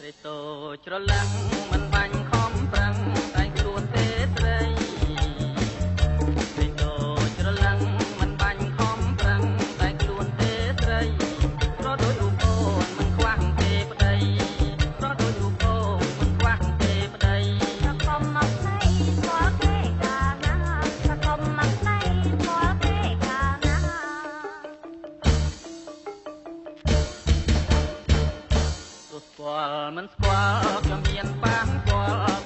តូចច្រឡឹងមិនបាញ់ខំប្រឹងតែខ្លួនទេស្រីពេលតូចច្រឡឹងមិនបាញ់ខំប្រឹងតែខ្លួនទេស្រីប្រដូចរូបអូនមិនខ្វះទេប្តីប្រដូចរូបអូនមិនខ្វះទេប្តីប្រកុំមកស្រីស្គាល់ទេកាលណាប្រកុំមកស្រីស្គាល់ទេកាលណាស្គាល់មិនស្គាល់ខ្ញុំមានប៉ះពាល់